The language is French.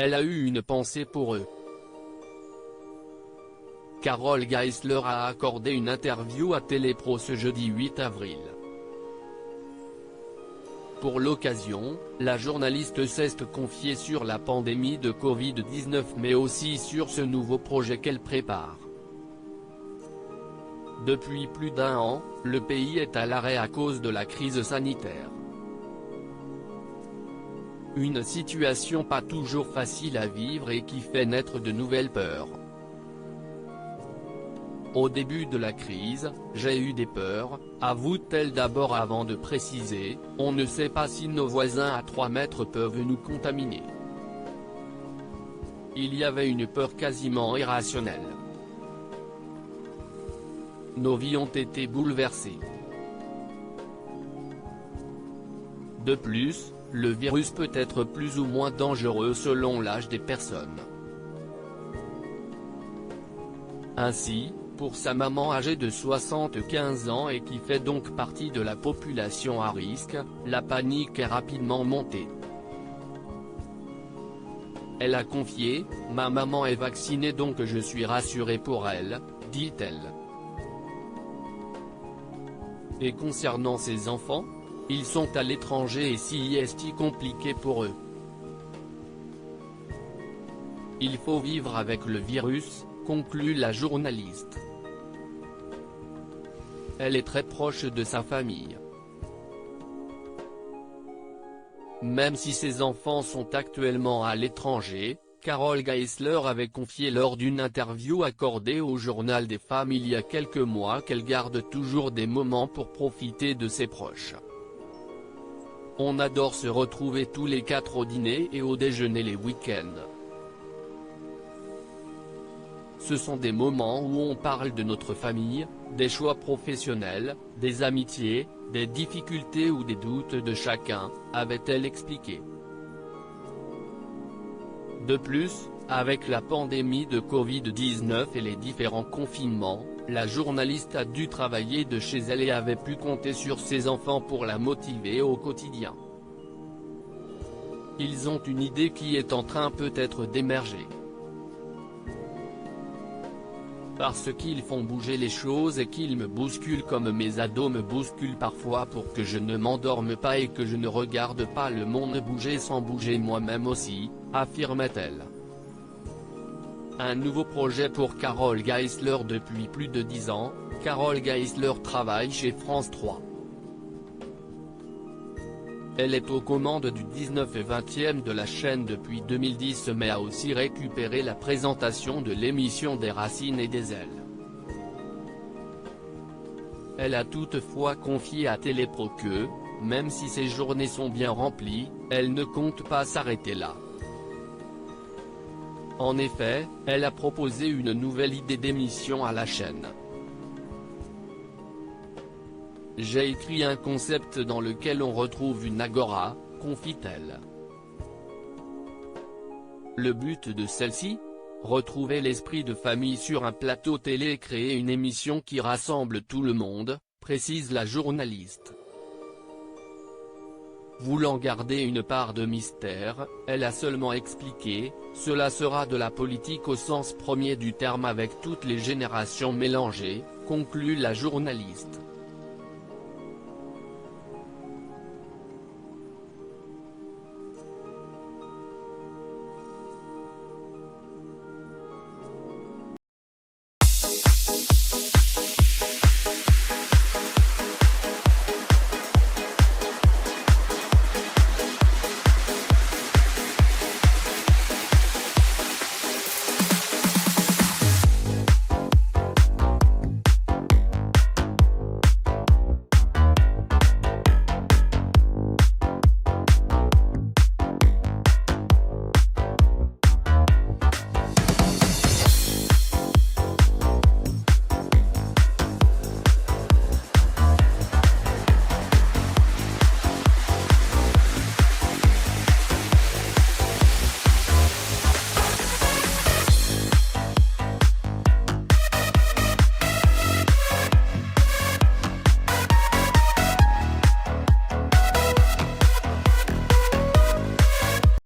elle a eu une pensée pour eux. Carole Geisler a accordé une interview à Télépro ce jeudi 8 avril. Pour l'occasion, la journaliste s'est confiée sur la pandémie de Covid-19 mais aussi sur ce nouveau projet qu'elle prépare. Depuis plus d'un an, le pays est à l'arrêt à cause de la crise sanitaire. Une situation pas toujours facile à vivre et qui fait naître de nouvelles peurs. Au début de la crise, j'ai eu des peurs, avoue-t-elle d'abord avant de préciser, on ne sait pas si nos voisins à 3 mètres peuvent nous contaminer. Il y avait une peur quasiment irrationnelle. Nos vies ont été bouleversées. De plus, le virus peut être plus ou moins dangereux selon l'âge des personnes. Ainsi, pour sa maman âgée de 75 ans et qui fait donc partie de la population à risque, la panique est rapidement montée. Elle a confié « Ma maman est vaccinée donc je suis rassurée pour elle », dit-elle. Et concernant ses enfants, ils sont à l'étranger et si est compliqué pour eux. Il faut vivre avec le virus, conclut la journaliste. Elle est très proche de sa famille. Même si ses enfants sont actuellement à l'étranger, Carole Geisler avait confié lors d'une interview accordée au Journal des femmes il y a quelques mois qu'elle garde toujours des moments pour profiter de ses proches. On adore se retrouver tous les 4 au dîner et au déjeuner les week-ends. Ce sont des moments où on parle de notre famille, des choix professionnels, des amitiés, des difficultés ou des doutes de chacun, avait-elle expliqué. De plus, avec la pandémie de Covid-19 et les différents confinements, la journaliste a dû travailler de chez elle et avait pu compter sur ses enfants pour la motiver au quotidien. Ils ont une idée qui est en train peut-être d'émerger. Parce qu'ils font bouger les choses et qu'ils me bousculent comme mes ados me bousculent parfois pour que je ne m'endorme pas et que je ne regarde pas le monde bouger sans bouger moi-même aussi, affirmait-elle. Un nouveau projet pour Carole Geisler depuis plus de 10 ans, Carole Geisler travaille chez France 3. Elle est aux commandes du 19 et 20e de la chaîne depuis 2010 mais a aussi récupéré la présentation de l'émission des Racines et des Ailes. Elle a toutefois confié à Télépro que, même si ses journées sont bien remplies, elle ne compte pas s'arrêter là. En effet, elle a proposé une nouvelle idée d'émission à la chaîne. J'ai écrit un concept dans lequel on retrouve une agora, confie-t-elle. Le but de celle-ci ? Retrouver l'esprit de famille sur un plateau télé et créer une émission qui rassemble tout le monde, précise la journaliste. Voulant garder une part de mystère, elle a seulement expliqué, cela sera de la politique au sens premier du terme avec toutes les générations mélangées, conclut la journaliste.